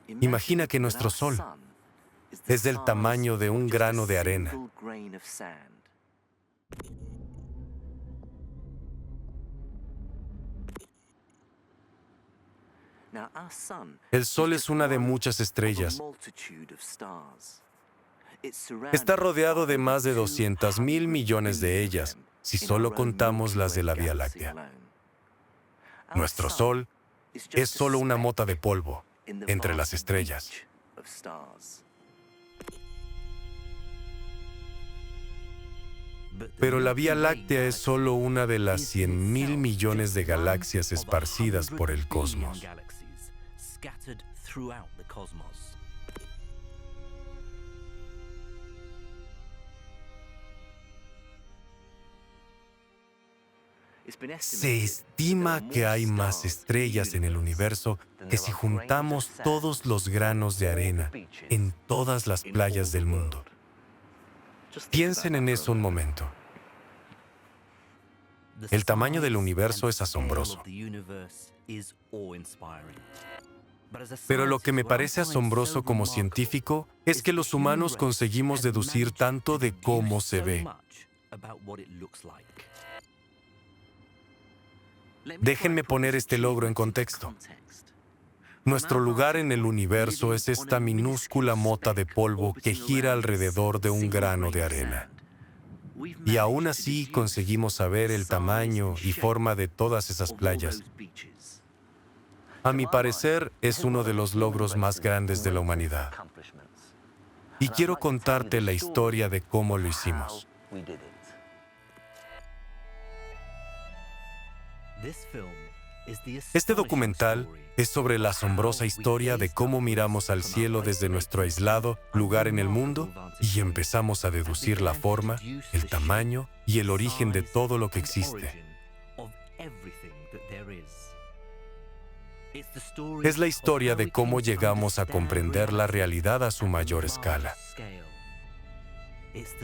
Imagina que nuestro Sol es del tamaño de un grano de arena. El Sol es una de muchas estrellas. Está rodeado de más de 200.000 millones de ellas, si solo contamos las de la Vía Láctea. Nuestro Sol es solo una mota de polvo entre las estrellas. Pero la Vía Láctea es solo una de las 100.000 millones de galaxias esparcidas por el cosmos. Se estima que hay más estrellas en el universo que si juntamos todos los granos de arena en todas las playas del mundo. Piensen en eso un momento. El tamaño del universo es asombroso. Pero lo que me parece asombroso como científico es que los humanos conseguimos deducir tanto de cómo se ve. Déjenme poner este logro en contexto. Nuestro lugar en el universo es esta minúscula mota de polvo que gira alrededor de un grano de arena. Y aún así conseguimos saber el tamaño y forma de todas esas playas. A mi parecer, es uno de los logros más grandes de la humanidad. Y quiero contarte la historia de cómo lo hicimos. Este documental es sobre la asombrosa historia de cómo miramos al cielo desde nuestro aislado lugar en el mundo y empezamos a deducir la forma, el tamaño y el origen de todo lo que existe. Es la historia de cómo llegamos a comprender la realidad a su mayor escala.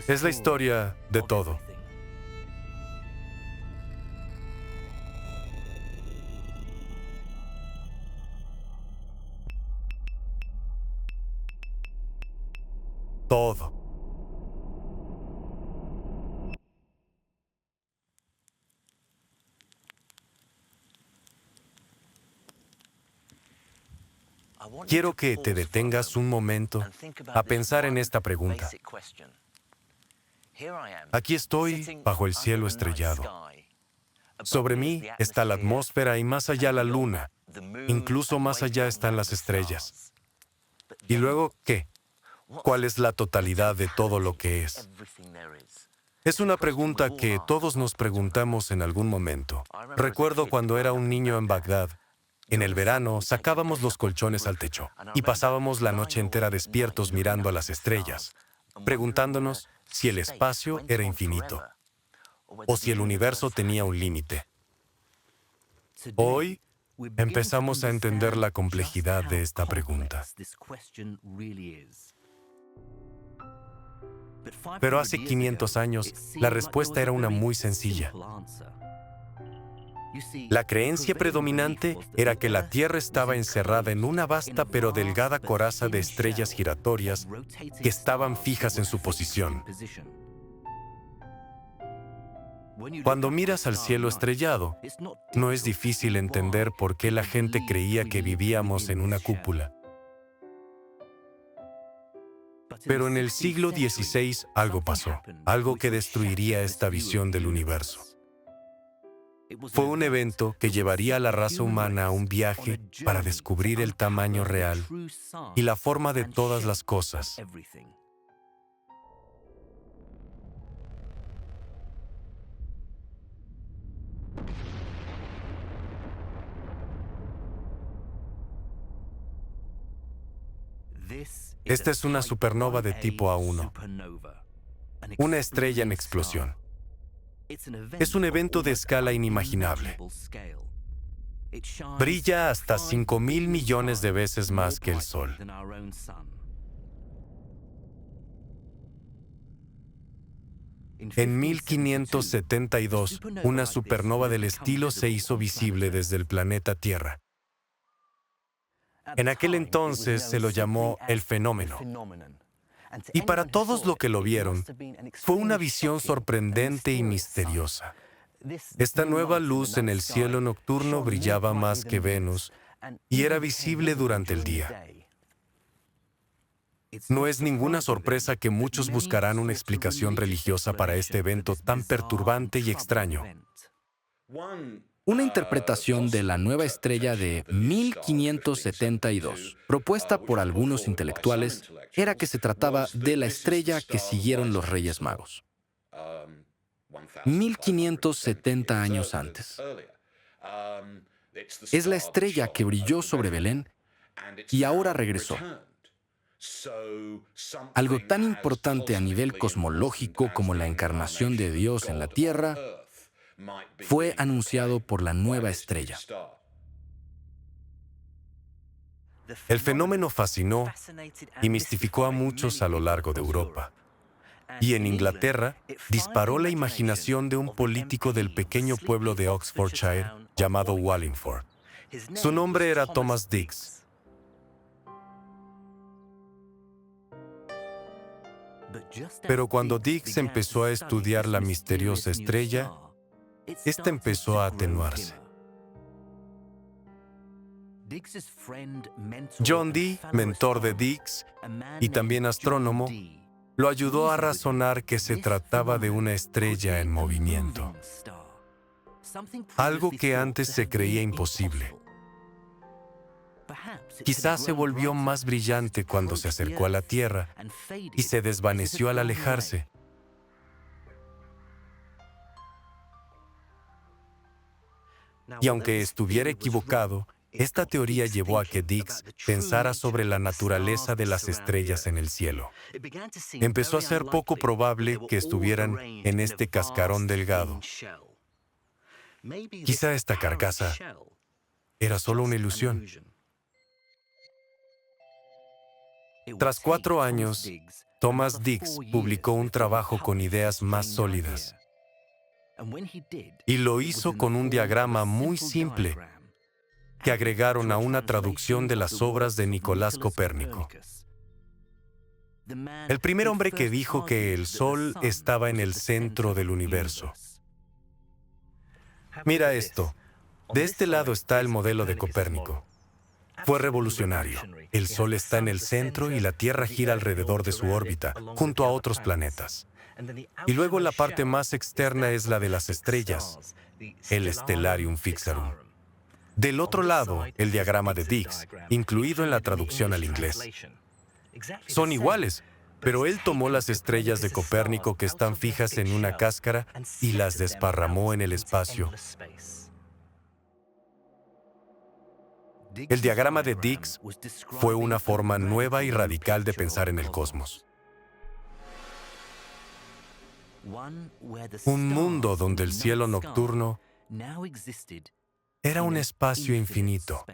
Es la historia de todo. Todo. Quiero que te detengas un momento a pensar en esta pregunta. Aquí estoy bajo el cielo estrellado. Sobre mí está la atmósfera y más allá la luna. Incluso más allá están las estrellas. ¿Y luego qué? ¿Cuál es la totalidad de todo lo que es? Es una pregunta que todos nos preguntamos en algún momento. Recuerdo cuando era un niño en Bagdad. En el verano sacábamos los colchones al techo y pasábamos la noche entera despiertos mirando a las estrellas, preguntándonos si el espacio era infinito o si el universo tenía un límite. Hoy empezamos a entender la complejidad de esta pregunta. Pero hace 500 años, la respuesta era una muy sencilla. La creencia predominante era que la Tierra estaba encerrada en una vasta pero delgada coraza de estrellas giratorias que estaban fijas en su posición. Cuando miras al cielo estrellado, no es difícil entender por qué la gente creía que vivíamos en una cúpula. Pero en el siglo XVI algo pasó, algo que destruiría esta visión del universo. Fue un evento que llevaría a la raza humana a un viaje para descubrir el tamaño real y la forma de todas las cosas. Esta es una supernova de tipo A1, una estrella en explosión. Es un evento de escala inimaginable. Brilla hasta 5.000 millones de veces más que el Sol. En 1572, una supernova del estilo se hizo visible desde el planeta Tierra. En aquel entonces se lo llamó el fenómeno. Y para todos los que lo vieron, fue una visión sorprendente y misteriosa. Esta nueva luz en el cielo nocturno brillaba más que Venus y era visible durante el día. No es ninguna sorpresa que muchos buscarán una explicación religiosa para este evento tan perturbante y extraño. Una interpretación de la nueva estrella de 1572, propuesta por algunos intelectuales, era que se trataba de la estrella que siguieron los Reyes Magos. 1570 años antes. Es la estrella que brilló sobre Belén y ahora regresó. Algo tan importante a nivel cosmológico como la encarnación de Dios en la Tierra fue anunciado por la nueva estrella. El fenómeno fascinó y mistificó a muchos a lo largo de Europa. Y en Inglaterra disparó la imaginación de un político del pequeño pueblo de Oxfordshire llamado Wallingford. Su nombre era Thomas Dix. Pero cuando Dix empezó a estudiar la misteriosa estrella, esta empezó a atenuarse. John Dee, mentor de Dix y también astrónomo, lo ayudó a razonar que se trataba de una estrella en movimiento, algo que antes se creía imposible. Quizás se volvió más brillante cuando se acercó a la Tierra y se desvaneció al alejarse. Y aunque estuviera equivocado, esta teoría llevó a que Dix pensara sobre la naturaleza de las estrellas en el cielo. Empezó a ser poco probable que estuvieran en este cascarón delgado. Quizá esta carcasa era solo una ilusión. Tras 4 años, Thomas Dix publicó un trabajo con ideas más sólidas. Y lo hizo con un diagrama muy simple que agregaron a una traducción de las obras de Nicolás Copérnico. El primer hombre que dijo que el Sol estaba en el centro del universo. Mira esto. De este lado está el modelo de Copérnico. Fue revolucionario. El Sol está en el centro y la Tierra gira alrededor de su órbita, junto a otros planetas. Y luego la parte más externa es la de las estrellas, el Stellarium Fixarum. Del otro lado, el diagrama de Dix, incluido en la traducción al inglés. Son iguales, pero él tomó las estrellas de Copérnico que están fijas en una cáscara y las desparramó en el espacio. El diagrama de Dix fue una forma nueva y radical de pensar en el cosmos. Un mundo donde el cielo nocturno era un espacio infinito.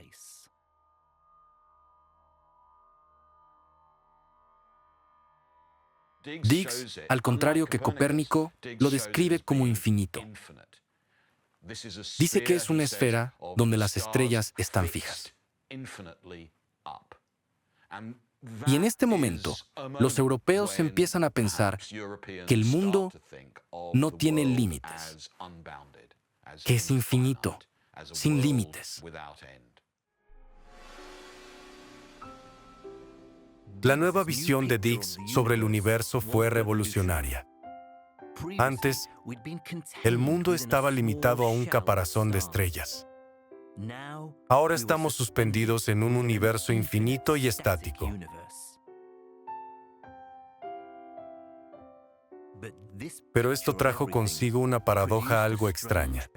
Dix, al contrario que Copérnico, lo describe como infinito. Dice que es una esfera donde las estrellas están fijas. Y en este momento, los europeos empiezan a pensar que el mundo no tiene límites, que es infinito, sin límites. La nueva visión de Dix sobre el universo fue revolucionaria. Antes, el mundo estaba limitado a un caparazón de estrellas. Ahora estamos suspendidos en un universo infinito y estático. Pero esto trajo consigo una paradoja algo extraña.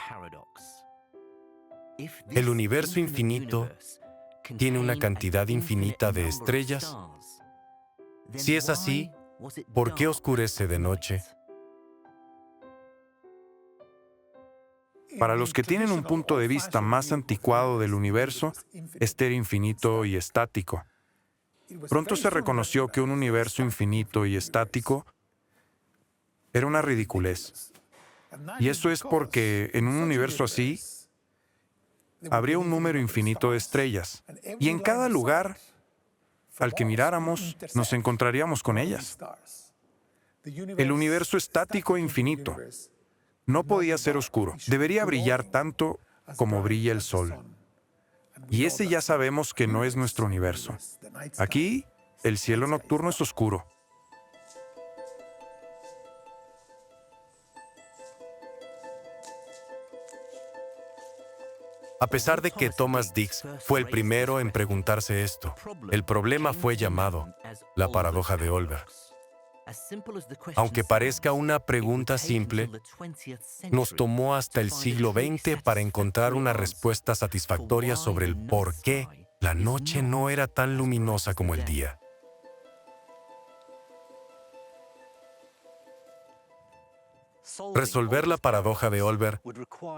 El universo infinito tiene una cantidad infinita de estrellas. Si es así, ¿por qué oscurece de noche? Para los que tienen un punto de vista más anticuado del universo, este era infinito y estático. Pronto se reconoció que un universo infinito y estático era una ridiculez. Y eso es porque en un universo así, habría un número infinito de estrellas, y en cada lugar al que miráramos nos encontraríamos con ellas. El universo estático e infinito no podía ser oscuro, debería brillar tanto como brilla el sol. Y ese ya sabemos que no es nuestro universo. Aquí, el cielo nocturno es oscuro. A pesar de que Thomas Dix fue el primero en preguntarse esto, el problema fue llamado la paradoja de Olbers. Aunque parezca una pregunta simple, nos tomó hasta el siglo XX para encontrar una respuesta satisfactoria sobre el por qué la noche no era tan luminosa como el día. Resolver la paradoja de Olbers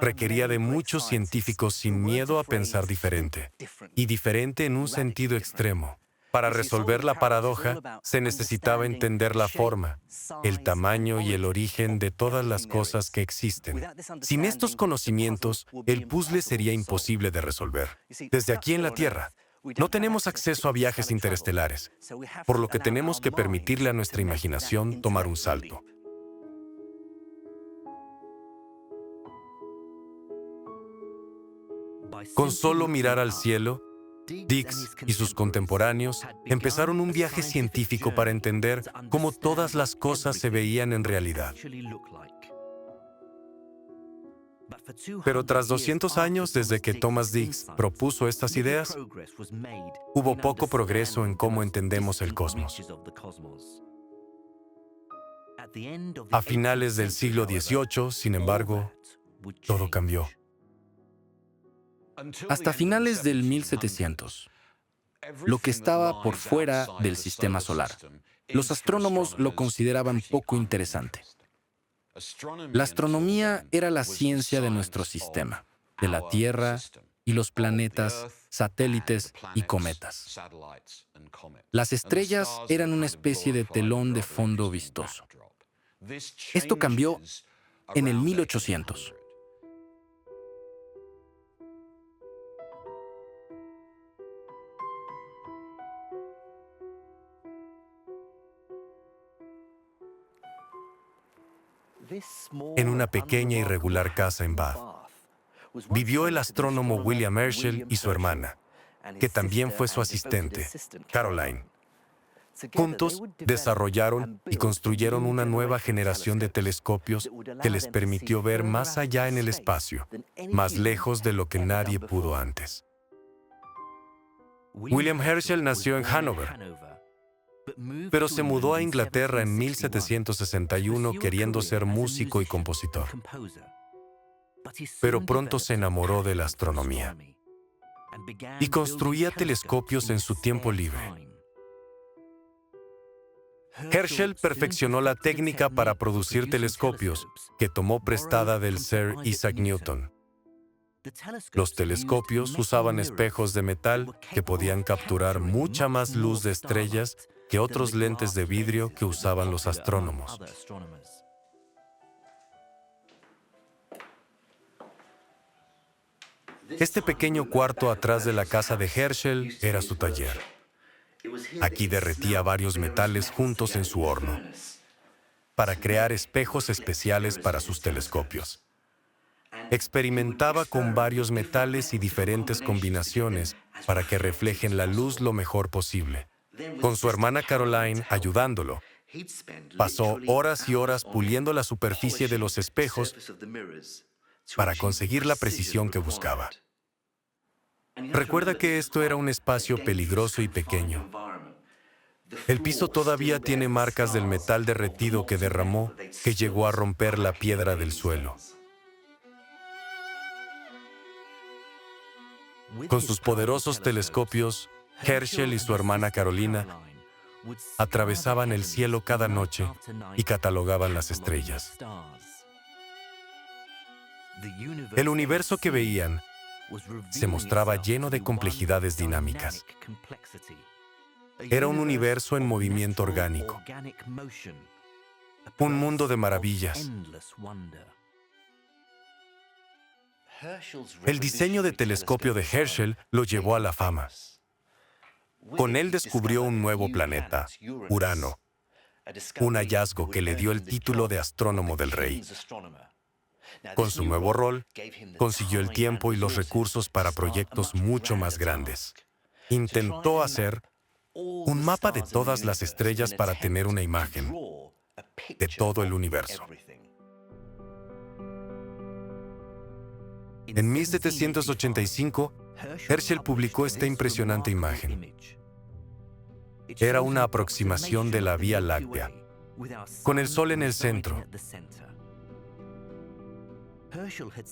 requería de muchos científicos sin miedo a pensar diferente, y diferente en un sentido extremo. Para resolver la paradoja, se necesitaba entender la forma, el tamaño y el origen de todas las cosas que existen. Sin estos conocimientos, el puzzle sería imposible de resolver. Desde aquí en la Tierra, no tenemos acceso a viajes interestelares, por lo que tenemos que permitirle a nuestra imaginación tomar un salto. Con solo mirar al cielo, Dix y sus contemporáneos empezaron un viaje científico para entender cómo todas las cosas se veían en realidad. Pero tras 200 años desde que Thomas Dix propuso estas ideas, hubo poco progreso en cómo entendemos el cosmos. A finales del siglo XVIII, sin embargo, todo cambió. Hasta finales del 1700, lo que estaba por fuera del sistema solar, los astrónomos lo consideraban poco interesante. La astronomía era la ciencia de nuestro sistema, de la Tierra y los planetas, satélites y cometas. Las estrellas eran una especie de telón de fondo vistoso. Esto cambió en el 1800. En una pequeña y regular casa en Bath, vivió el astrónomo William Herschel y su hermana, que también fue su asistente, Caroline. Juntos desarrollaron y construyeron una nueva generación de telescopios que les permitió ver más allá en el espacio, más lejos de lo que nadie pudo antes. William Herschel nació en Hannover, pero se mudó a Inglaterra en 1761 queriendo ser músico y compositor. Pero pronto se enamoró de la astronomía y construía telescopios en su tiempo libre. Herschel perfeccionó la técnica para producir telescopios que tomó prestada del Sir Isaac Newton. Los telescopios usaban espejos de metal que podían capturar mucha más luz de estrellas que otros lentes de vidrio que usaban los astrónomos. Este pequeño cuarto atrás de la casa de Herschel era su taller. Aquí derretía varios metales juntos en su horno para crear espejos especiales para sus telescopios. Experimentaba con varios metales y diferentes combinaciones para que reflejen la luz lo mejor posible. Con su hermana Caroline ayudándolo, pasó horas y horas puliendo la superficie de los espejos para conseguir la precisión que buscaba. Recuerda que esto era un espacio peligroso y pequeño. El piso todavía tiene marcas del metal derretido que derramó, que llegó a romper la piedra del suelo. Con sus poderosos telescopios, Herschel y su hermana Carolina atravesaban el cielo cada noche y catalogaban las estrellas. El universo que veían se mostraba lleno de complejidades dinámicas. Era un universo en movimiento orgánico, un mundo de maravillas. El diseño de telescopio de Herschel lo llevó a la fama. Con él descubrió un nuevo planeta, Urano, un hallazgo que le dio el título de astrónomo del rey. Con su nuevo rol, consiguió el tiempo y los recursos para proyectos mucho más grandes. Intentó hacer un mapa de todas las estrellas para tener una imagen de todo el universo. En 1785, Herschel publicó esta impresionante imagen. Era una aproximación de la Vía Láctea, con el Sol en el centro.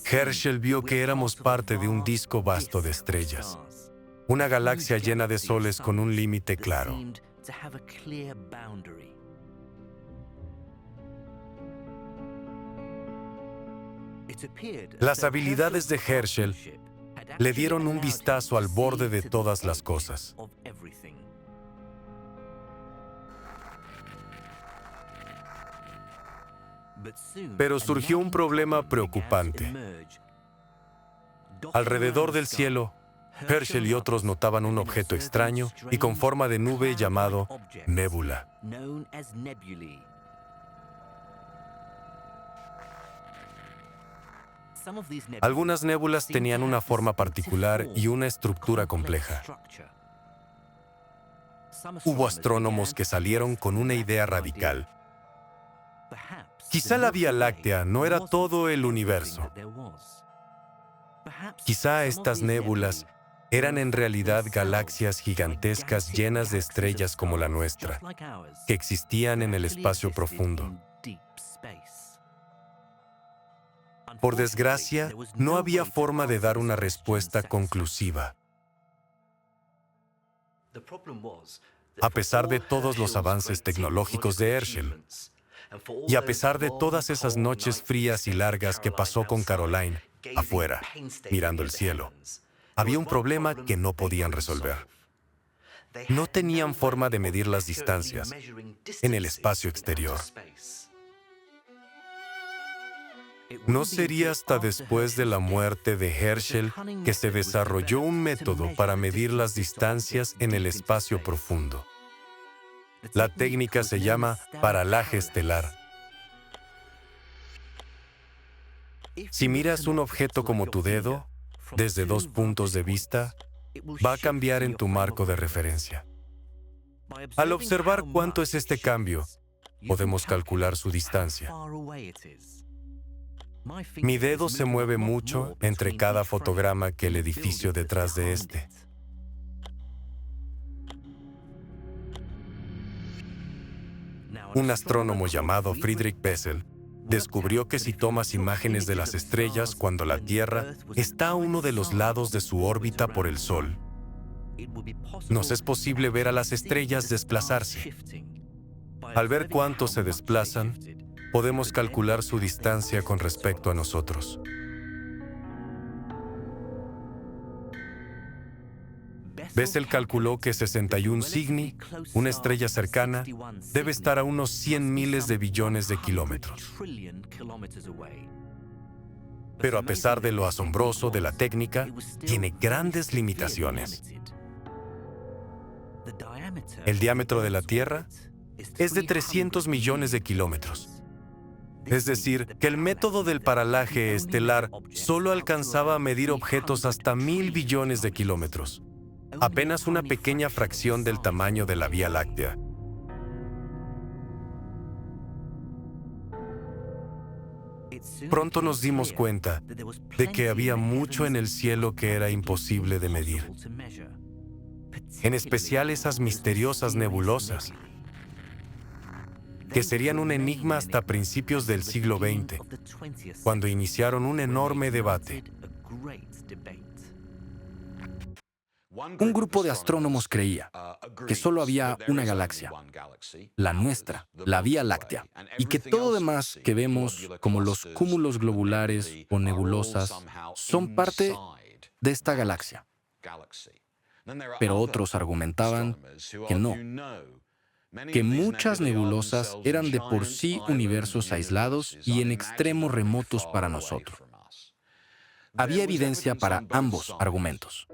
Herschel vio que éramos parte de un disco vasto de estrellas, una galaxia llena de soles con un límite claro. Las habilidades de Herschel le dieron un vistazo al borde de todas las cosas. Pero surgió un problema preocupante. Alrededor del cielo, Herschel y otros notaban un objeto extraño y con forma de nube llamado nébula. Algunas nébulas tenían una forma particular y una estructura compleja. Hubo astrónomos que salieron con una idea radical. Quizá la Vía Láctea no era todo el universo. Quizá estas nébulas eran en realidad galaxias gigantescas llenas de estrellas como la nuestra, que existían en el espacio profundo. Por desgracia, no había forma de dar una respuesta conclusiva. A pesar de todos los avances tecnológicos de Herschel, y a pesar de todas esas noches frías y largas que pasó con Caroline, afuera, mirando el cielo, había un problema que no podían resolver. No tenían forma de medir las distancias en el espacio exterior. No sería hasta después de la muerte de Herschel que se desarrolló un método para medir las distancias en el espacio profundo. La técnica se llama paralaje estelar. Si miras un objeto como tu dedo, desde dos puntos de vista, va a cambiar en tu marco de referencia. Al observar cuánto es este cambio, podemos calcular su distancia. Mi dedo se mueve mucho entre cada fotograma que el edificio detrás de este. Un astrónomo llamado Friedrich Bessel descubrió que si tomas imágenes de las estrellas cuando la Tierra está a uno de los lados de su órbita por el Sol, nos es posible ver a las estrellas desplazarse. Al ver cuánto se desplazan, podemos calcular su distancia con respecto a nosotros. Bessel calculó que 61 Cygni, una estrella cercana, debe estar a unos 100 miles de billones de kilómetros. Pero a pesar de lo asombroso de la técnica, tiene grandes limitaciones. El diámetro de la Tierra es de 300 millones de kilómetros. Es decir, que el método del paralaje estelar solo alcanzaba a medir objetos hasta 1.000 billones de kilómetros. Apenas una pequeña fracción del tamaño de la Vía Láctea. Pronto nos dimos cuenta de que había mucho en el cielo que era imposible de medir. En especial esas misteriosas nebulosas, que serían un enigma hasta principios del siglo XX, cuando iniciaron un enorme debate. Un grupo de astrónomos creía que solo había una galaxia, la nuestra, la Vía Láctea, y que todo demás que vemos, como los cúmulos globulares o nebulosas, son parte de esta galaxia. Pero otros argumentaban que no, que muchas nebulosas eran de por sí universos aislados y en extremo remotos para nosotros. Había evidencia para ambos argumentos.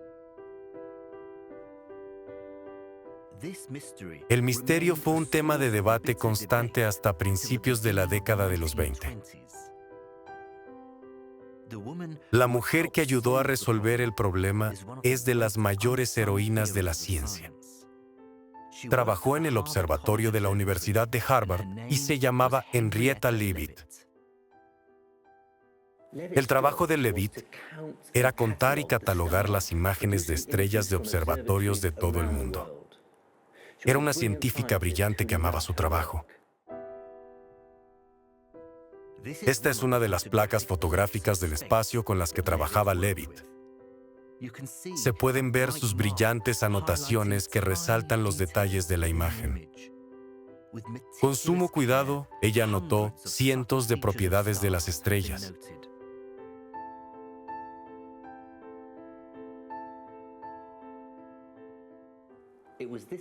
El misterio fue un tema de debate constante hasta principios de la década de los 20. La mujer que ayudó a resolver el problema es de las mayores heroínas de la ciencia. Trabajó en el observatorio de la Universidad de Harvard y se llamaba Henrietta Leavitt. El trabajo de Leavitt era contar y catalogar las imágenes de estrellas de observatorios de todo el mundo. Era una científica brillante que amaba su trabajo. Esta es una de las placas fotográficas del espacio con las que trabajaba Leavitt. Se pueden ver sus brillantes anotaciones que resaltan los detalles de la imagen. Con sumo cuidado, ella anotó cientos de propiedades de las estrellas.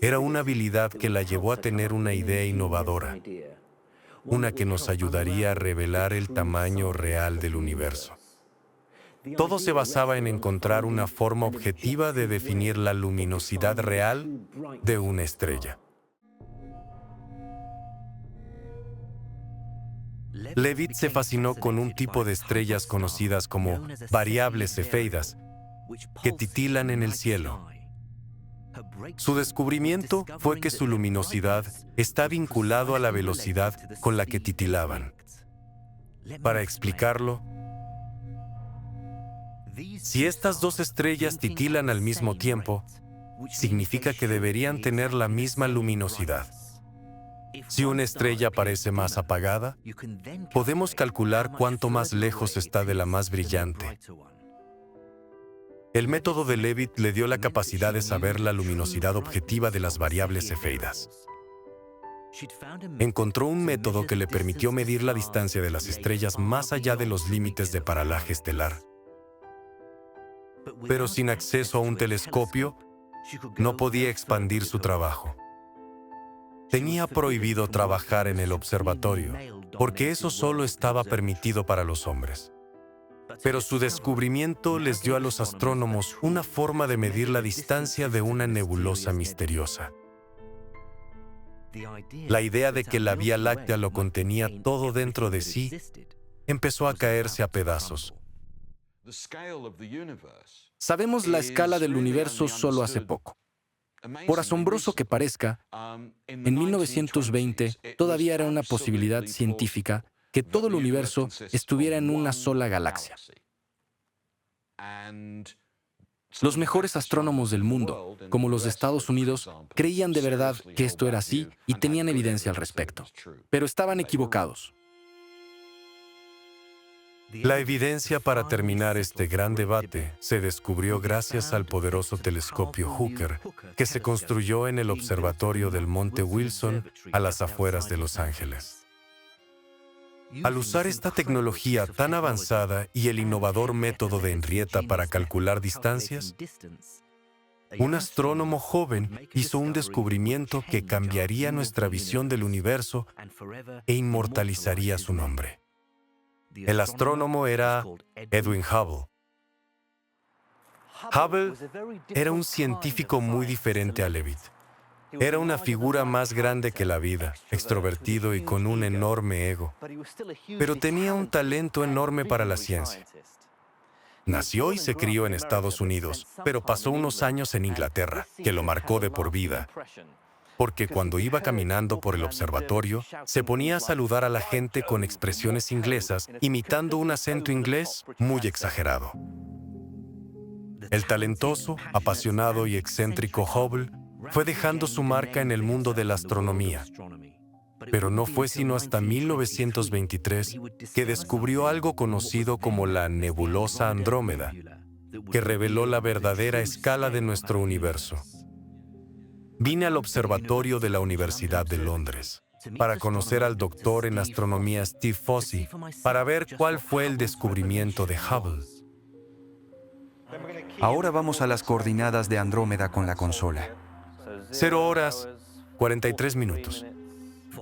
Era una habilidad que la llevó a tener una idea innovadora, una que nos ayudaría a revelar el tamaño real del universo. Todo se basaba en encontrar una forma objetiva de definir la luminosidad real de una estrella. Leavitt se fascinó con un tipo de estrellas conocidas como variables cefeidas, que titilan en el cielo. Su descubrimiento fue que su luminosidad está vinculado a la velocidad con la que titilaban. Para explicarlo, si estas dos estrellas titilan al mismo tiempo, significa que deberían tener la misma luminosidad. Si una estrella parece más apagada, podemos calcular cuánto más lejos está de la más brillante. El método de Leavitt le dio la capacidad de saber la luminosidad objetiva de las variables cefeidas. Encontró un método que le permitió medir la distancia de las estrellas más allá de los límites de paralaje estelar. Pero sin acceso a un telescopio, no podía expandir su trabajo. Tenía prohibido trabajar en el observatorio, porque eso solo estaba permitido para los hombres. Pero su descubrimiento les dio a los astrónomos una forma de medir la distancia de una nebulosa misteriosa. La idea de que la Vía Láctea lo contenía todo dentro de sí empezó a caerse a pedazos. Sabemos la escala del universo solo hace poco. Por asombroso que parezca, en 1920 todavía era una posibilidad científica que todo el universo estuviera en una sola galaxia. Los mejores astrónomos del mundo, como los de Estados Unidos, creían de verdad que esto era así y tenían evidencia al respecto. Pero estaban equivocados. La evidencia para terminar este gran debate se descubrió gracias al poderoso telescopio Hooker, que se construyó en el observatorio del Monte Wilson, a las afueras de Los Ángeles. Al usar esta tecnología tan avanzada y el innovador método de Henrietta para calcular distancias, un astrónomo joven hizo un descubrimiento que cambiaría nuestra visión del universo e inmortalizaría su nombre. El astrónomo era Edwin Hubble. Hubble era un científico muy diferente a Leavitt. Era una figura más grande que la vida, extrovertido y con un enorme ego. Pero tenía un talento enorme para la ciencia. Nació y se crió en Estados Unidos, pero pasó unos años en Inglaterra, que lo marcó de por vida. Porque cuando iba caminando por el observatorio, se ponía a saludar a la gente con expresiones inglesas, imitando un acento inglés muy exagerado. El talentoso, apasionado y excéntrico Hubble fue dejando su marca en el mundo de la astronomía. Pero no fue sino hasta 1923 que descubrió algo conocido como la nebulosa Andrómeda, que reveló la verdadera escala de nuestro universo. Vine al observatorio de la Universidad de Londres para conocer al doctor en astronomía Steve Fossey, para ver cuál fue el descubrimiento de Hubble. Ahora vamos a las coordenadas de Andrómeda con la consola. 0 horas, 43 minutos.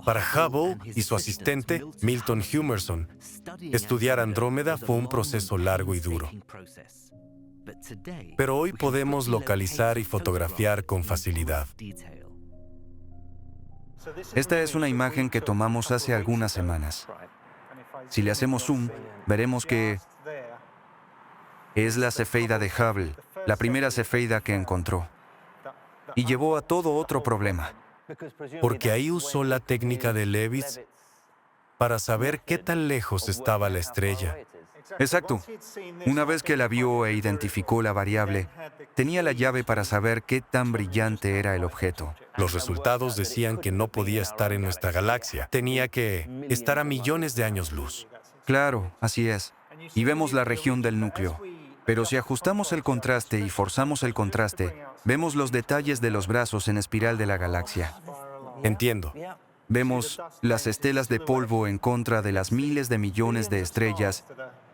Para Hubble y su asistente, Milton Humerson, estudiar Andrómeda fue un proceso largo y duro. Pero hoy podemos localizar y fotografiar con facilidad. Esta es una imagen que tomamos hace algunas semanas. Si le hacemos zoom, veremos que es la cefeida de Hubble, la primera cefeida que encontró. Y llevó a todo otro problema. Porque ahí usó la técnica de Levitz para saber qué tan lejos estaba la estrella. Exacto. Una vez que la vio e identificó la variable, tenía la llave para saber qué tan brillante era el objeto. Los resultados decían que no podía estar en nuestra galaxia. Tenía que estar a millones de años luz. Claro, así es. Y vemos la región del núcleo. Pero si ajustamos el contraste y forzamos el contraste, vemos los detalles de los brazos en espiral de la galaxia. Entiendo. Vemos las estelas de polvo en contra de las miles de millones de estrellas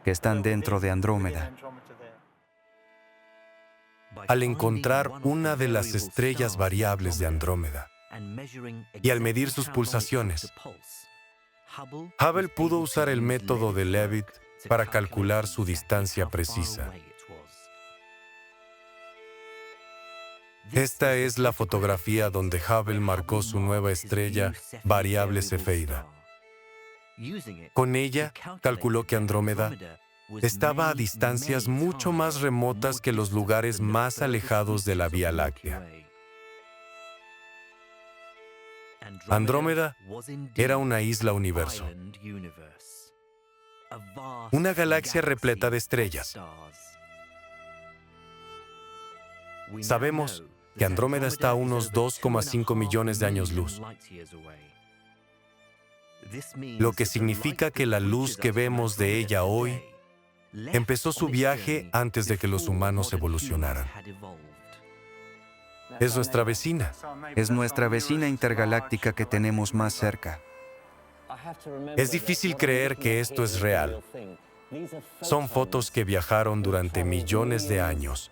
que están dentro de Andrómeda. Al encontrar una de las estrellas variables de Andrómeda y al medir sus pulsaciones, Hubble pudo usar el método de Leavitt para calcular su distancia precisa. Esta es la fotografía donde Hubble marcó su nueva estrella variable cefeida. Con ella, calculó que Andrómeda estaba a distancias mucho más remotas que los lugares más alejados de la Vía Láctea. Andrómeda era una isla universo, una galaxia repleta de estrellas. Sabemos que Andrómeda está a unos 2,5 millones de años luz, lo que significa que la luz que vemos de ella hoy empezó su viaje antes de que los humanos evolucionaran. Es nuestra vecina. Es nuestra vecina intergaláctica que tenemos más cerca. Es difícil creer que esto es real. Son fotos que viajaron durante millones de años,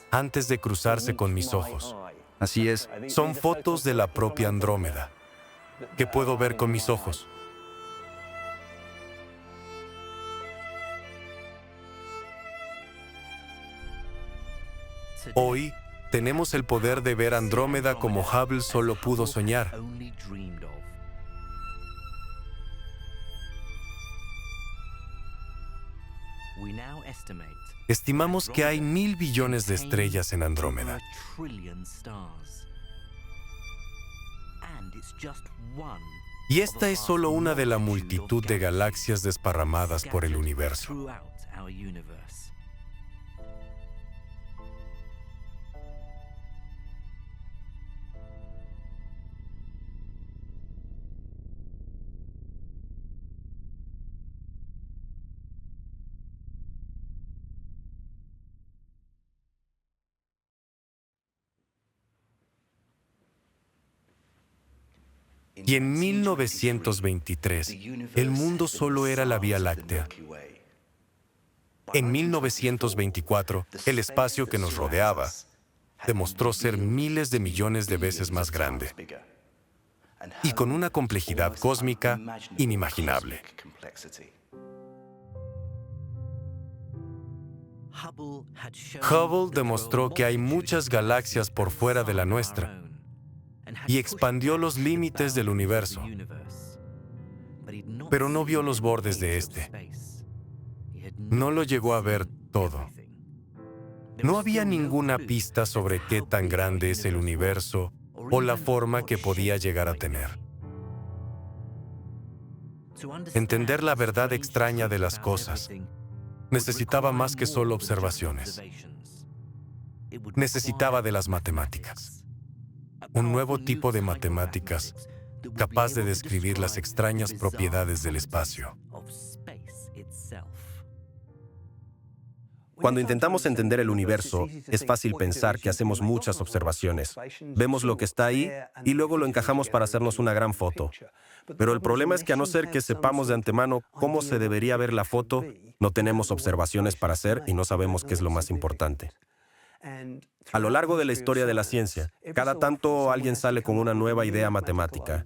antes de cruzarse con mis ojos. Así es. Son fotos de la propia Andrómeda, que puedo ver con mis ojos. Hoy tenemos el poder de ver Andrómeda como Hubble solo pudo soñar. Estimamos que hay 1.000 billones de estrellas en Andrómeda. Y esta es solo una de la multitud de galaxias desparramadas por el universo. Y en 1923, el mundo solo era la Vía Láctea. En 1924, el espacio que nos rodeaba demostró ser miles de millones de veces más grande y con una complejidad cósmica inimaginable. Hubble demostró que hay muchas galaxias por fuera de la nuestra y expandió los límites del universo, pero no vio los bordes de este. No lo llegó a ver todo. No había ninguna pista sobre qué tan grande es el universo o la forma que podía llegar a tener. Entender la verdad extraña de las cosas necesitaba más que solo observaciones. Necesitaba de las matemáticas. Un nuevo tipo de matemáticas capaz de describir las extrañas propiedades del espacio. Cuando intentamos entender el universo, es fácil pensar que hacemos muchas observaciones. Vemos lo que está ahí y luego lo encajamos para hacernos una gran foto. Pero el problema es que a no ser que sepamos de antemano cómo se debería ver la foto, no tenemos observaciones para hacer y no sabemos qué es lo más importante. A lo largo de la historia de la ciencia, cada tanto alguien sale con una nueva idea matemática.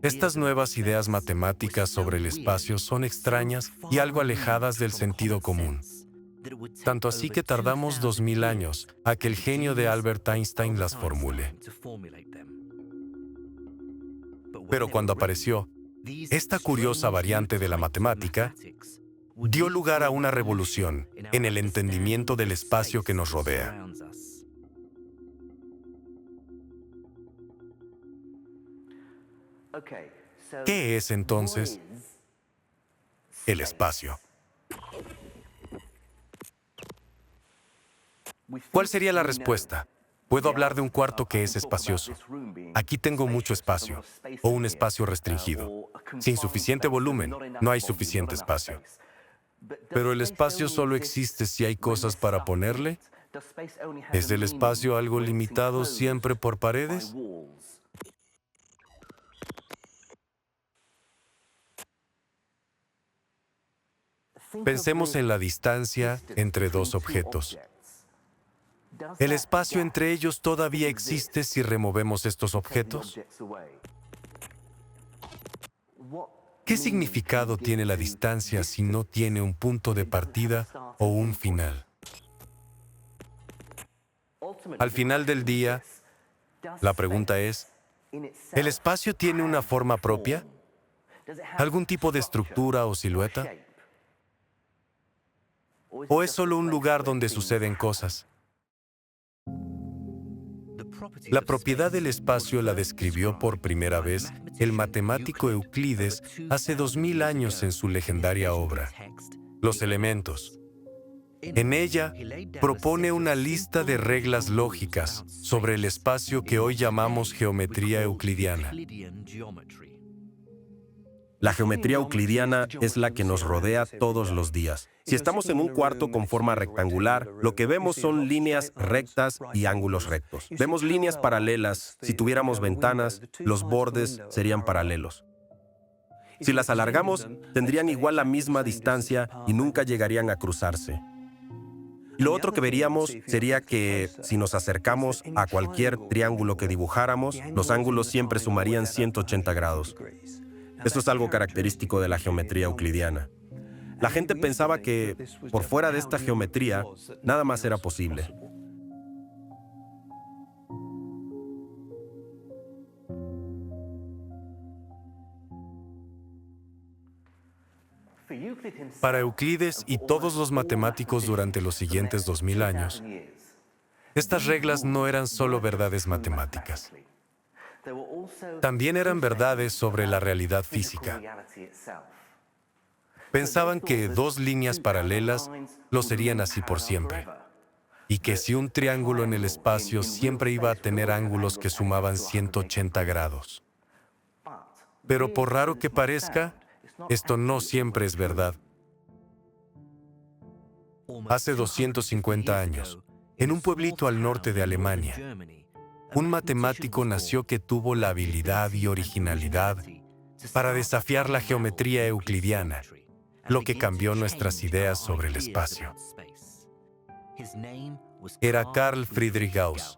Estas nuevas ideas matemáticas sobre el espacio son extrañas y algo alejadas del sentido común. Tanto así que tardamos 2000 años a que el genio de Albert Einstein las formule. Pero cuando apareció, esta curiosa variante de la matemática dio lugar a una revolución en el entendimiento del espacio que nos rodea. ¿Qué es entonces el espacio? ¿Cuál sería la respuesta? Puedo hablar de un cuarto que es espacioso. Aquí tengo mucho espacio, o un espacio restringido. Sin suficiente volumen, no hay suficiente espacio. Pero el espacio solo existe si hay cosas para ponerle. ¿Es el espacio algo limitado siempre por paredes? Pensemos en la distancia entre dos objetos. ¿El espacio entre ellos todavía existe si removemos estos objetos? ¿Qué significado tiene la distancia si no tiene un punto de partida o un final? Al final del día, la pregunta es, ¿el espacio tiene una forma propia? ¿Algún tipo de estructura o silueta? ¿O es solo un lugar donde suceden cosas? La propiedad del espacio la describió por primera vez el matemático Euclides hace 2000 años en su legendaria obra, Los Elementos. En ella, propone una lista de reglas lógicas sobre el espacio que hoy llamamos geometría euclidiana. La geometría euclidiana es la que nos rodea todos los días. Si estamos en un cuarto con forma rectangular, lo que vemos son líneas rectas y ángulos rectos. Vemos líneas paralelas. Si tuviéramos ventanas, los bordes serían paralelos. Si las alargamos, tendrían igual la misma distancia y nunca llegarían a cruzarse. Lo otro que veríamos sería que, si nos acercamos a cualquier triángulo que dibujáramos, los ángulos siempre sumarían 180 grados. Esto es algo característico de la geometría euclidiana. La gente pensaba que, por fuera de esta geometría, nada más era posible. Para Euclides y todos los matemáticos durante los siguientes 2000 años, estas reglas no eran solo verdades matemáticas. También eran verdades sobre la realidad física. Pensaban que dos líneas paralelas lo serían así por siempre, y que si un triángulo en el espacio siempre iba a tener ángulos que sumaban 180 grados. Pero por raro que parezca, esto no siempre es verdad. Hace 250 años, en un pueblito al norte de Alemania, un matemático nació que tuvo la habilidad y originalidad para desafiar la geometría euclidiana, lo que cambió nuestras ideas sobre el espacio. Era Carl Friedrich Gauss.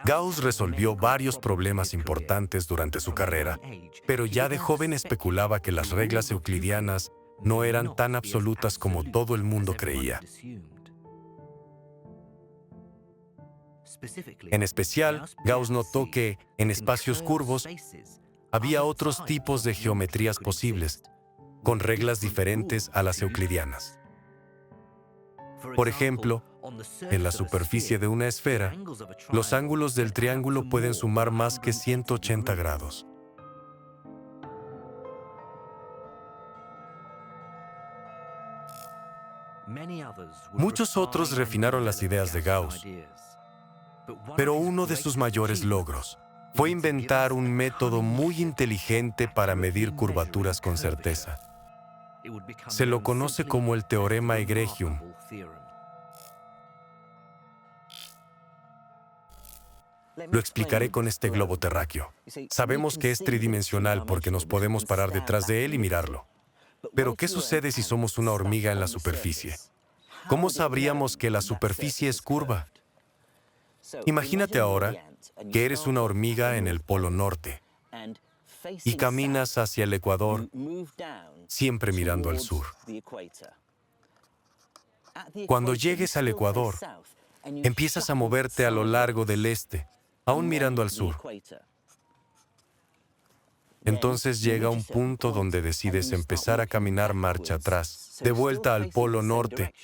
Gauss resolvió varios problemas importantes durante su carrera, pero ya de joven especulaba que las reglas euclidianas no eran tan absolutas como todo el mundo creía. En especial, Gauss notó que, en espacios curvos, había otros tipos de geometrías posibles, con reglas diferentes a las euclidianas. Por ejemplo, en la superficie de una esfera, los ángulos del triángulo pueden sumar más que 180 grados. Muchos otros refinaron las ideas de Gauss, pero uno de sus mayores logros fue inventar un método muy inteligente para medir curvaturas con certeza. Se lo conoce como el teorema egregium. Lo explicaré con este globo terráqueo. Sabemos que es tridimensional porque nos podemos parar detrás de él y mirarlo. Pero ¿qué sucede si somos una hormiga en la superficie? ¿Cómo sabríamos que la superficie es curva? Imagínate ahora que eres una hormiga en el Polo Norte y caminas hacia el Ecuador, siempre mirando al sur. Cuando llegues al Ecuador, empiezas a moverte a lo largo del este, aún mirando al sur. Entonces llega un punto donde decides empezar a caminar marcha atrás, de vuelta al Polo Norte,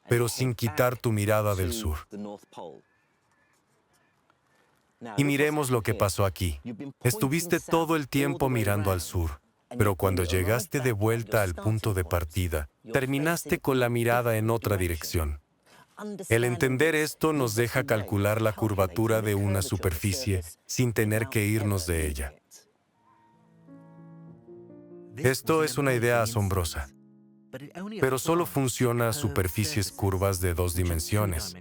pero sin quitar tu mirada del sur. Y miremos lo que pasó aquí. Estuviste todo el tiempo mirando al sur, pero cuando llegaste de vuelta al punto de partida, terminaste con la mirada en otra dirección. El entender esto nos deja calcular la curvatura de una superficie sin tener que irnos de ella. Esto es una idea asombrosa, pero solo funciona a superficies curvas de 2 dimensiones.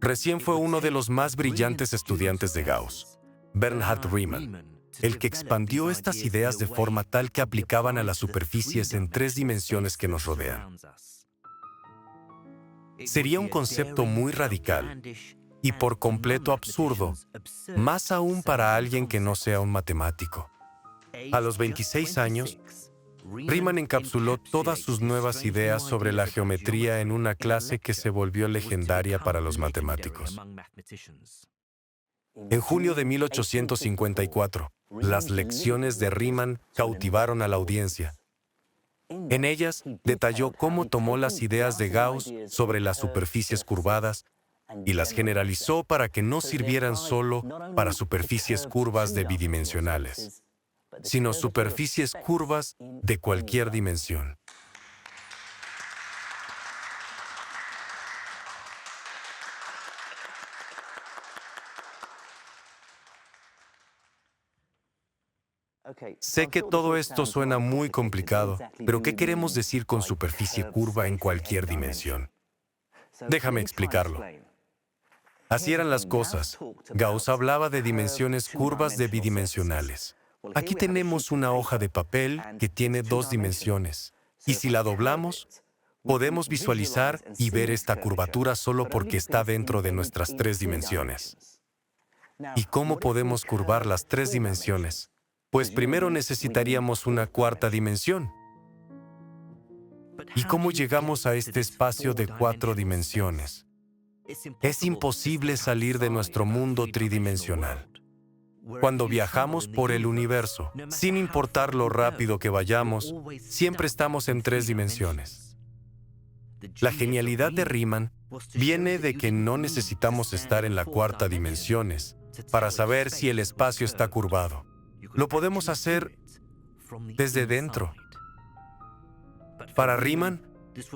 Recién fue uno de los más brillantes estudiantes de Gauss, Bernhard Riemann, el que expandió estas ideas de forma tal que aplicaban a las superficies en 3 dimensiones que nos rodean. Sería un concepto muy radical y por completo absurdo, más aún para alguien que no sea un matemático. A los 26 años, Riemann encapsuló todas sus nuevas ideas sobre la geometría en una clase que se volvió legendaria para los matemáticos. En junio de 1854, las lecciones de Riemann cautivaron a la audiencia. En ellas, detalló cómo tomó las ideas de Gauss sobre las superficies curvadas y las generalizó para que no sirvieran solo para superficies curvas de bidimensionales, sino superficies curvas de cualquier dimensión. Sé que todo esto suena muy complicado, pero ¿qué queremos decir con superficie curva en cualquier dimensión? Déjame explicarlo. Así eran las cosas. Gauss hablaba de dimensiones curvas de bidimensionales. Aquí tenemos una hoja de papel que tiene 2 dimensiones, y si la doblamos, podemos visualizar y ver esta curvatura solo porque está dentro de nuestras 3 dimensiones. ¿Y cómo podemos curvar las 3 dimensiones? Pues primero necesitaríamos una 4ª dimensión. ¿Y cómo llegamos a este espacio de 4 dimensiones? Es imposible salir de nuestro mundo tridimensional. Cuando viajamos por el universo, sin importar lo rápido que vayamos, siempre estamos en 3 dimensiones. La genialidad de Riemann viene de que no necesitamos estar en la 4ª dimensión para saber si el espacio está curvado. Lo podemos hacer desde dentro. Para Riemann,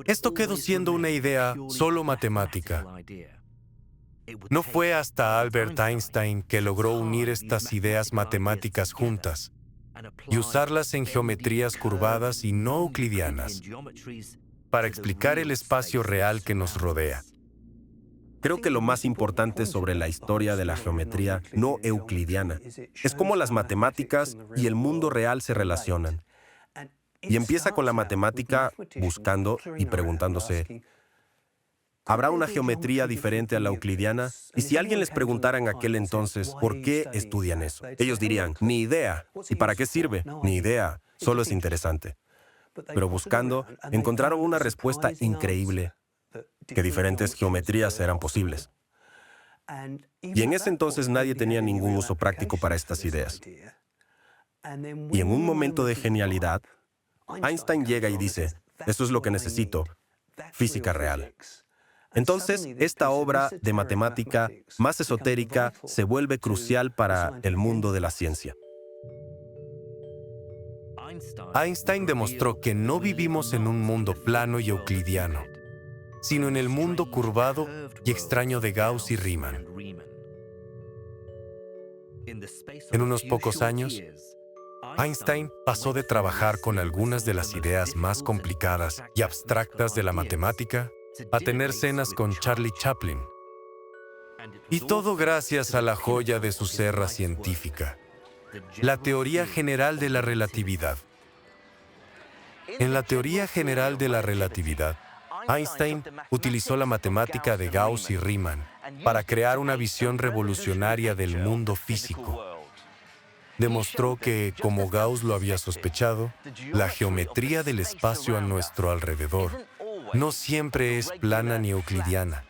esto quedó siendo una idea solo matemática. No fue hasta Albert Einstein que logró unir estas ideas matemáticas juntas y usarlas en geometrías curvadas y no euclidianas para explicar el espacio real que nos rodea. Creo que lo más importante sobre la historia de la geometría no euclidiana es cómo las matemáticas y el mundo real se relacionan. Y empieza con la matemática buscando y preguntándose, ¿habrá una geometría diferente a la euclidiana? Y si alguien les preguntara en aquel entonces, ¿por qué estudian eso? Ellos dirían, ni idea. ¿Y para qué sirve? Ni idea. Solo es interesante. Pero buscando, encontraron una respuesta increíble, que diferentes geometrías eran posibles. Y en ese entonces nadie tenía ningún uso práctico para estas ideas. Y en un momento de genialidad, Einstein llega y dice, esto es lo que necesito, física real. Entonces, esta obra de matemática más esotérica se vuelve crucial para el mundo de la ciencia. Einstein demostró que no vivimos en un mundo plano y euclidiano, sino en el mundo curvado y extraño de Gauss y Riemann. En unos pocos años, Einstein pasó de trabajar con algunas de las ideas más complicadas y abstractas de la matemática a tener cenas con Charlie Chaplin. Y todo gracias a la joya de su serra científica, la teoría general de la relatividad. En la teoría general de la relatividad, Einstein utilizó la matemática de Gauss y Riemann para crear una visión revolucionaria del mundo físico. Demostró que, como Gauss lo había sospechado, la geometría del espacio a nuestro alrededor no siempre es plana ni euclidiana.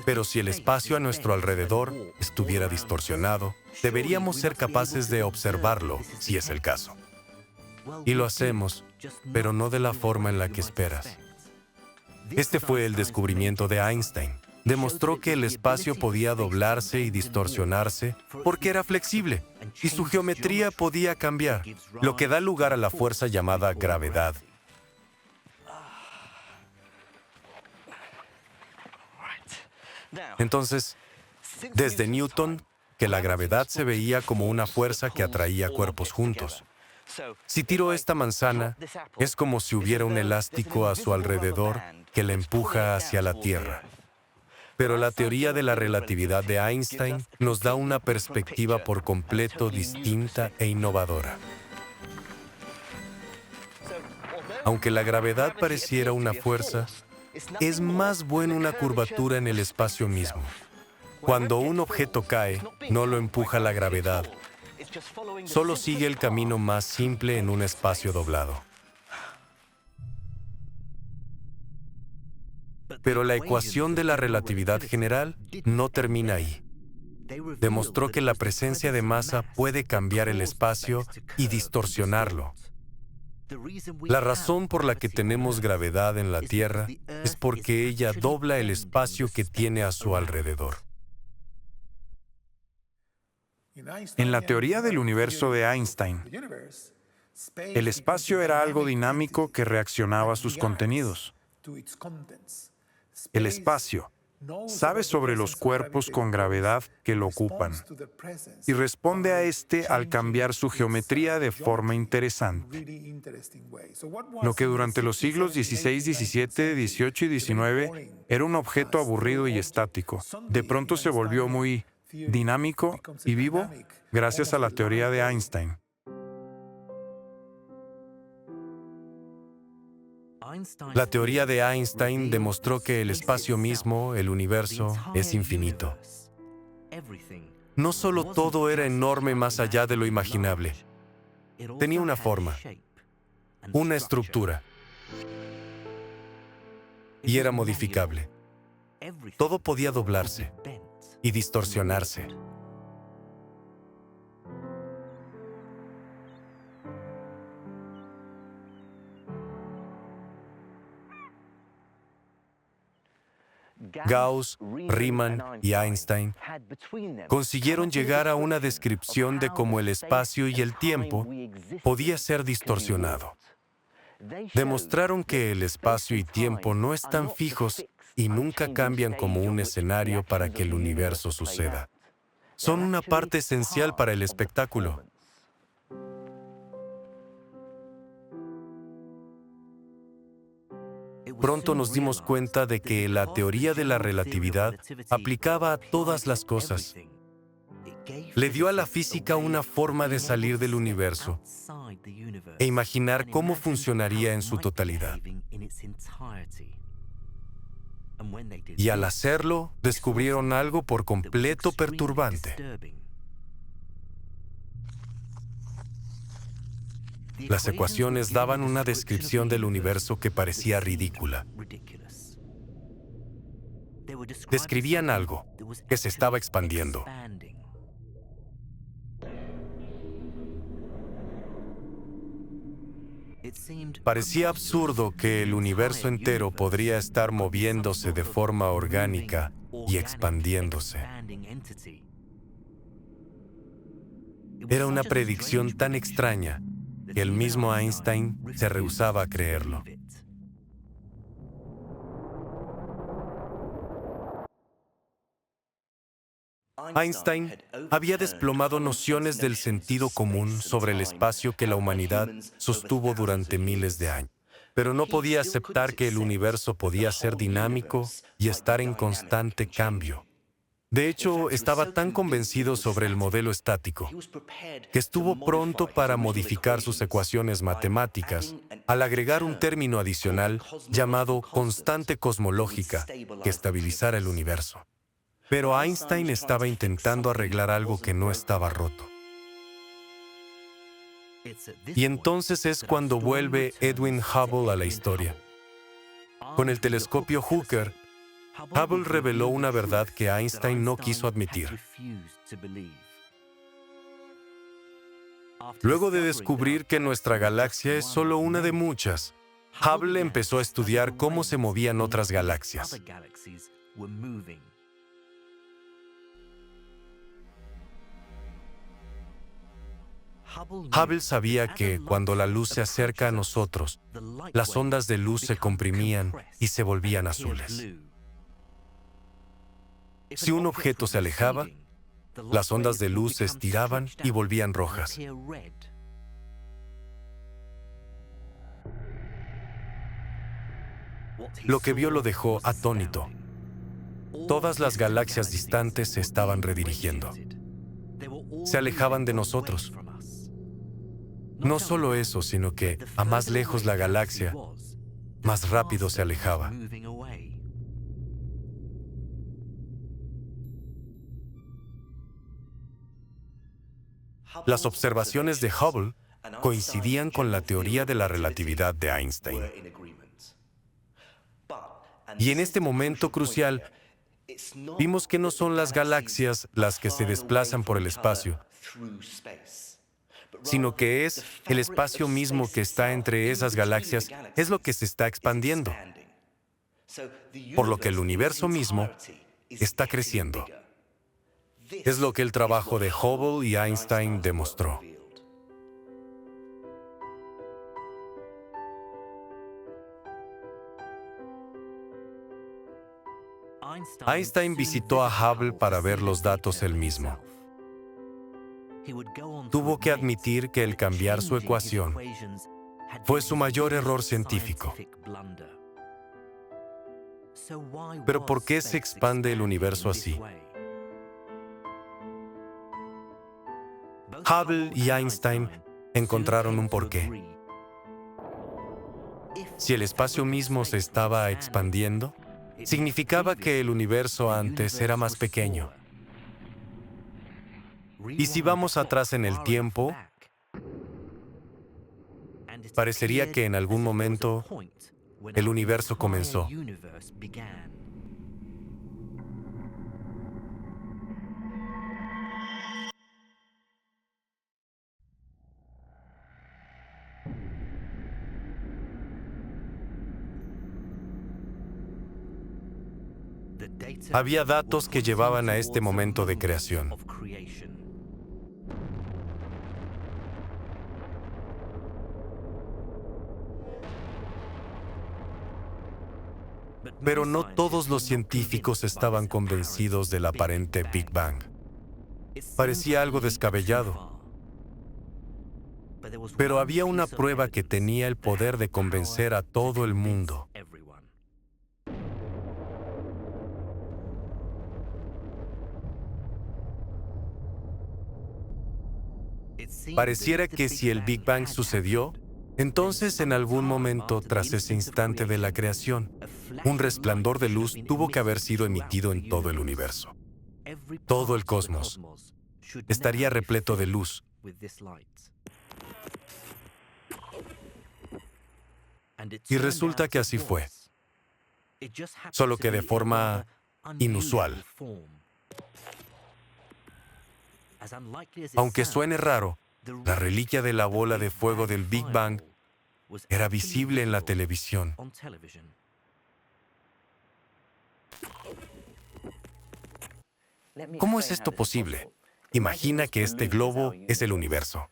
Pero si el espacio a nuestro alrededor estuviera distorsionado, deberíamos ser capaces de observarlo, si es el caso. Y lo hacemos, pero no de la forma en la que esperas. Este fue el descubrimiento de Einstein. Demostró que el espacio podía doblarse y distorsionarse porque era flexible, y su geometría podía cambiar, lo que da lugar a la fuerza llamada gravedad. Entonces, desde Newton, que la gravedad se veía como una fuerza que atraía cuerpos juntos. Si tiro esta manzana, es como si hubiera un elástico a su alrededor que la empuja hacia la Tierra. Pero la teoría de la relatividad de Einstein nos da una perspectiva por completo distinta e innovadora. Aunque la gravedad pareciera una fuerza, es más buena una curvatura en el espacio mismo. Cuando un objeto cae, no lo empuja la gravedad. Solo sigue el camino más simple en un espacio doblado. Pero la ecuación de la relatividad general no termina ahí. Demostró que la presencia de masa puede cambiar el espacio y distorsionarlo. La razón por la que tenemos gravedad en la Tierra es porque ella dobla el espacio que tiene a su alrededor. En la teoría del universo de Einstein, el espacio era algo dinámico que reaccionaba a sus contenidos. El espacio sabe sobre los cuerpos con gravedad que lo ocupan y responde a este al cambiar su geometría de forma interesante. Lo que durante los siglos XVI, XVII, XVIII y XIX era un objeto aburrido y estático, de pronto se volvió muy dinámico y vivo gracias a la teoría de Einstein. La teoría de Einstein demostró que el espacio mismo, el universo, es infinito. No solo todo era enorme más allá de lo imaginable. Tenía una forma, una estructura, y era modificable. Todo podía doblarse y distorsionarse. Gauss, Riemann y Einstein consiguieron llegar a una descripción de cómo el espacio y el tiempo podía ser distorsionado. Demostraron que el espacio y tiempo no están fijos y nunca cambian como un escenario para que el universo suceda. Son una parte esencial para el espectáculo. Pronto nos dimos cuenta de que la teoría de la relatividad aplicaba a todas las cosas. Le dio a la física una forma de salir del universo e imaginar cómo funcionaría en su totalidad. Y al hacerlo, descubrieron algo por completo perturbante. Las ecuaciones daban una descripción del universo que parecía ridícula. Describían algo que se estaba expandiendo. Parecía absurdo que el universo entero podría estar moviéndose de forma orgánica y expandiéndose. Era una predicción tan extraña que el mismo Einstein se rehusaba a creerlo. Einstein había desplomado nociones del sentido común sobre el espacio que la humanidad sostuvo durante miles de años. pero no podía aceptar que el universo podía ser dinámico y estar en constante cambio. De hecho, estaba tan convencido sobre el modelo estático que estuvo pronto para modificar sus ecuaciones matemáticas al agregar un término adicional llamado constante cosmológica que estabilizara el universo. Pero Einstein estaba intentando arreglar algo que no estaba roto. Y entonces es cuando vuelve Edwin Hubble a la historia. Con el telescopio Hooker, Hubble reveló una verdad que Einstein no quiso admitir. Luego de descubrir que nuestra galaxia es solo una de muchas, Hubble empezó a estudiar cómo se movían otras galaxias. Hubble sabía que cuando la luz se acerca a nosotros, las ondas de luz se comprimían y se volvían azules. Si un objeto se alejaba, las ondas de luz se estiraban y volvían rojas. Lo que vio lo dejó atónito. Todas las galaxias distantes se estaban redirigiendo. Se alejaban de nosotros. No solo eso, sino que a más lejos la galaxia, más rápido se alejaba. Las observaciones de Hubble coincidían con la teoría de la relatividad de Einstein. Y en este momento crucial, vimos que no son las galaxias las que se desplazan por el espacio, sino que es el espacio mismo que está entre esas galaxias es lo que se está expandiendo, por lo que el universo mismo está creciendo. Es lo que el trabajo de Hubble y Einstein demostró. Einstein visitó a Hubble para ver los datos él mismo. Tuvo que admitir que el cambiar su ecuación fue su mayor error científico. Pero ¿por qué se expande el universo así? Hubble y Einstein encontraron un porqué. Si el espacio mismo se estaba expandiendo, significaba que el universo antes era más pequeño. Y si vamos atrás en el tiempo, parecería que en algún momento el universo comenzó. Había datos que llevaban a este momento de creación. Pero no todos los científicos estaban convencidos del aparente Big Bang. Parecía algo descabellado. Pero había una prueba que tenía el poder de convencer a todo el mundo. Pareciera que si el Big Bang sucedió, entonces en algún momento tras ese instante de la creación, un resplandor de luz tuvo que haber sido emitido en todo el universo. Todo el cosmos estaría repleto de luz. Y resulta que así fue, solo que de forma inusual. Aunque suene raro, la reliquia de la bola de fuego del Big Bang era visible en la televisión. ¿Cómo es esto posible? Imagina que este globo es el universo.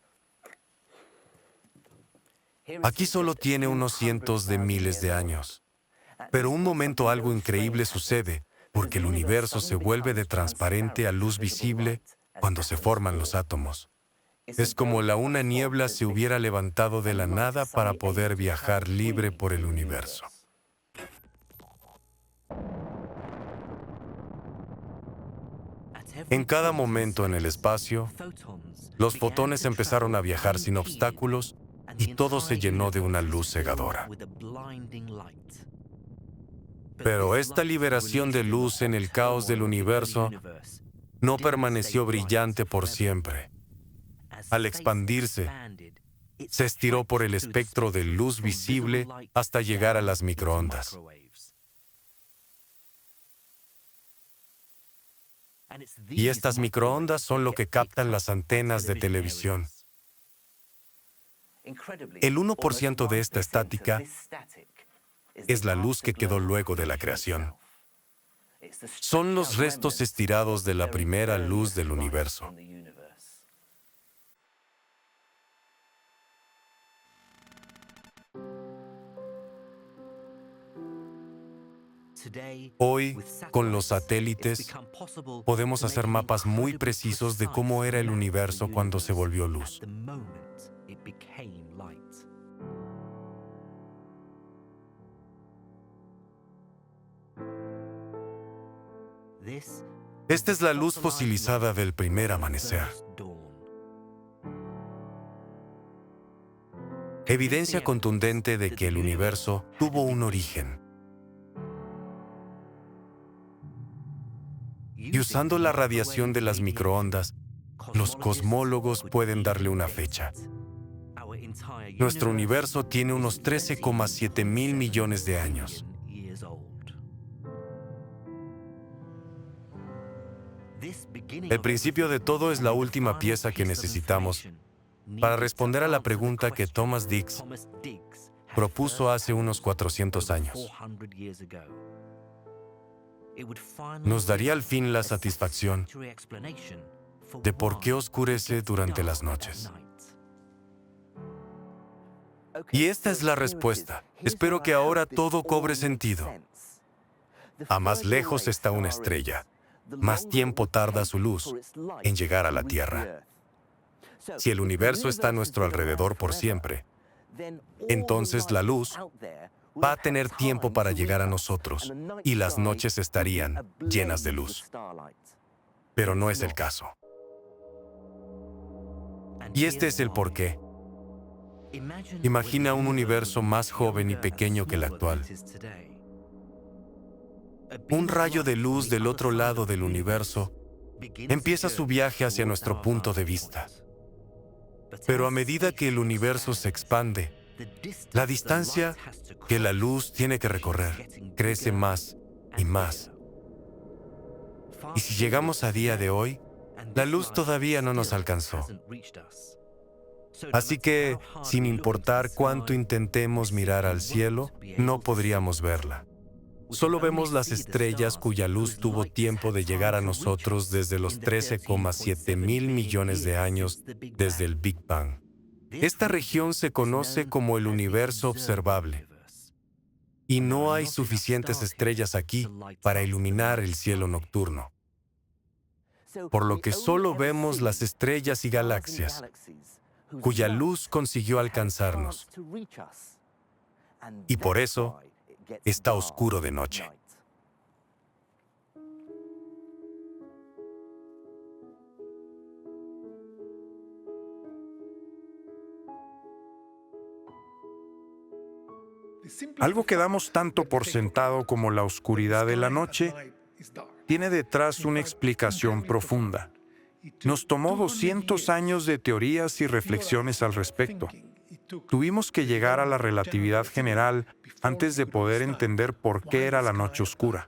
Aquí solo tiene unos cientos de miles de años. Pero un momento algo increíble sucede porque el universo se vuelve de transparente a luz visible cuando se forman los átomos. Es como una niebla se hubiera levantado de la nada para poder viajar libre por el universo. En cada momento en el espacio, los fotones empezaron a viajar sin obstáculos y todo se llenó de una luz cegadora. Pero esta liberación de luz en el caos del universo no permaneció brillante por siempre. Al expandirse, se estiró por el espectro de luz visible hasta llegar a las microondas. Y estas microondas son lo que captan las antenas de televisión. El 1% de esta estática es la luz que quedó luego de la creación. Son los restos estirados de la primera luz del universo. Hoy, con los satélites, podemos hacer mapas muy precisos de cómo era el universo cuando se volvió luz. Esta es la luz fosilizada del primer amanecer. Evidencia contundente de que el universo tuvo un origen. Y usando la radiación de las microondas, los cosmólogos pueden darle una fecha. Nuestro universo tiene unos 13,7 mil millones de años. El principio de todo es la última pieza que necesitamos para responder a la pregunta que Thomas Dix propuso hace unos 400 años. Nos daría al fin la satisfacción de por qué oscurece durante las noches. Y esta es la respuesta. Espero que ahora todo cobre sentido. A más lejos está una estrella, más tiempo tarda su luz en llegar a la Tierra. Si el universo está a nuestro alrededor por siempre, entonces la luz va a tener tiempo para llegar a nosotros y las noches estarían llenas de luz. Pero no es el caso. Y este es el porqué. Imagina un universo más joven y pequeño que el actual. Un rayo de luz del otro lado del universo empieza su viaje hacia nuestro punto de vista. Pero a medida que el universo se expande, la distancia que la luz tiene que recorrer crece más y más. Y si llegamos a día de hoy, la luz todavía no nos alcanzó. Así que, sin importar cuánto intentemos mirar al cielo, no podríamos verla. Solo vemos las estrellas cuya luz tuvo tiempo de llegar a nosotros desde los 13,7 mil millones de años desde el Big Bang. Esta región se conoce como el universo observable. Y no hay suficientes estrellas aquí para iluminar el cielo nocturno. Por lo que solo vemos las estrellas y galaxias, cuya luz consiguió alcanzarnos. Y por eso está oscuro de noche. Algo que damos tanto por sentado como la oscuridad de la noche tiene detrás una explicación profunda. Nos tomó 200 años de teorías y reflexiones al respecto. Tuvimos que llegar a la relatividad general antes de poder entender por qué era la noche oscura.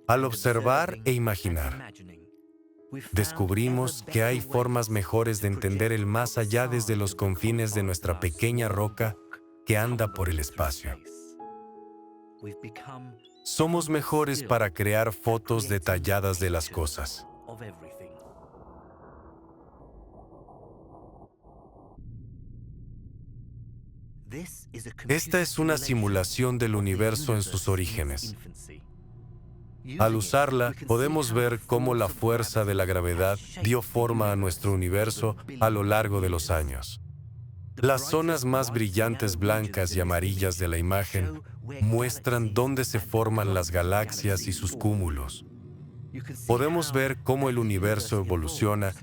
Al observar e imaginar, descubrimos que hay formas mejores de entender el más allá desde los confines de nuestra pequeña roca que anda por el espacio. Somos mejores para crear fotos detalladas de las cosas. Esta es una simulación del universo en sus orígenes. Al usarla, podemos ver cómo la fuerza de la gravedad dio forma a nuestro universo a lo largo de los años. Las zonas más brillantes blancas y amarillas de la imagen muestran dónde se forman las galaxias y sus cúmulos. Podemos ver cómo el universo evoluciona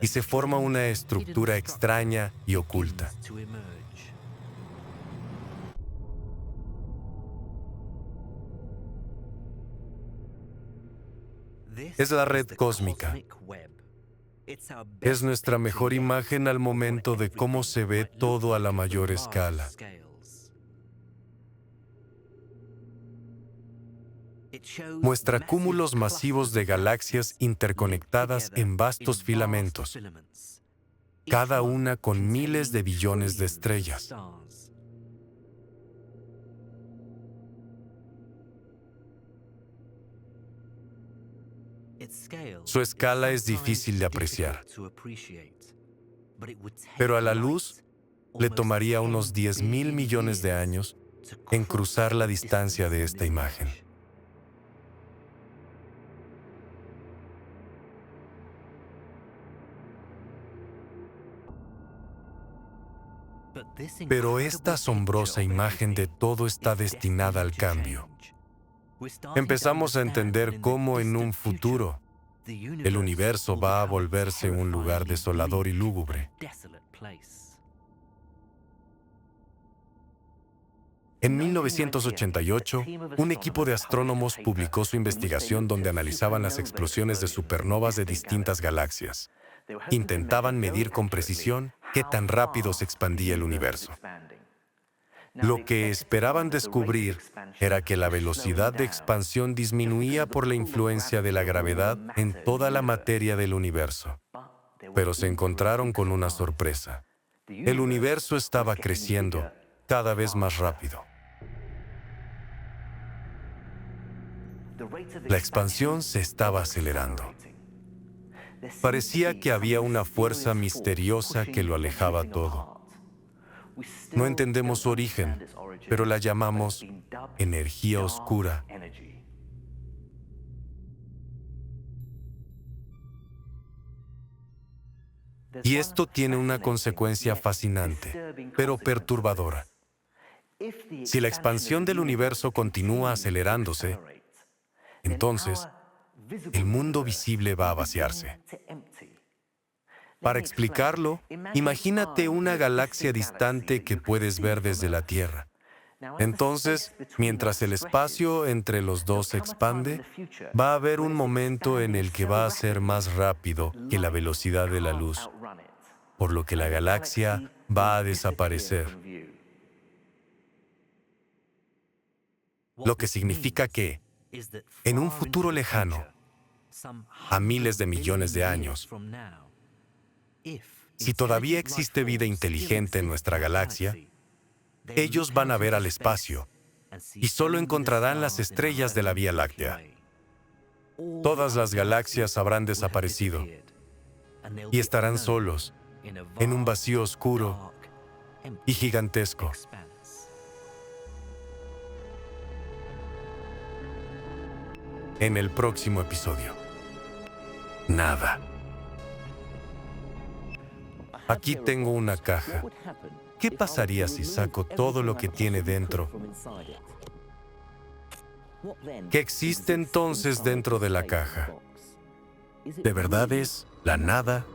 y se forma una estructura extraña y oculta. Es la red cósmica. Es nuestra mejor imagen al momento de cómo se ve todo a la mayor escala. Muestra cúmulos masivos de galaxias interconectadas en vastos filamentos, cada una con miles de billones de estrellas. Su escala es difícil de apreciar, pero a la luz le tomaría unos 10.000 millones de años en cruzar la distancia de esta imagen. Pero esta asombrosa imagen de todo está destinada al cambio. Empezamos a entender cómo en un futuro el universo va a volverse un lugar desolador y lúgubre. En 1988, un equipo de astrónomos publicó su investigación donde analizaban las explosiones de supernovas de distintas galaxias. Intentaban medir con precisión qué tan rápido se expandía el universo. Lo que esperaban descubrir era que la velocidad de expansión disminuía por la influencia de la gravedad en toda la materia del universo. Pero se encontraron con una sorpresa. El universo estaba creciendo cada vez más rápido. La expansión se estaba acelerando. Parecía que había una fuerza misteriosa que lo alejaba todo. No entendemos su origen, pero la llamamos energía oscura. Y esto tiene una consecuencia fascinante, pero perturbadora. Si la expansión del universo continúa acelerándose, entonces el mundo visible va a vaciarse. Para explicarlo, imagínate una galaxia distante que puedes ver desde la Tierra. Entonces, mientras el espacio entre los dos se expande, va a haber un momento en el que va a ser más rápido que la velocidad de la luz, por lo que la galaxia va a desaparecer. Lo que significa que, en un futuro lejano, a miles de millones de años, si todavía existe vida inteligente en nuestra galaxia, ellos van a ver al espacio y solo encontrarán las estrellas de la Vía Láctea. Todas las galaxias habrán desaparecido y estarán solos en un vacío oscuro y gigantesco. En el próximo episodio. Nada. Aquí tengo una caja. ¿Qué pasaría si saco todo lo que tiene dentro? ¿Qué existe entonces dentro de la caja? ¿De verdad es la nada?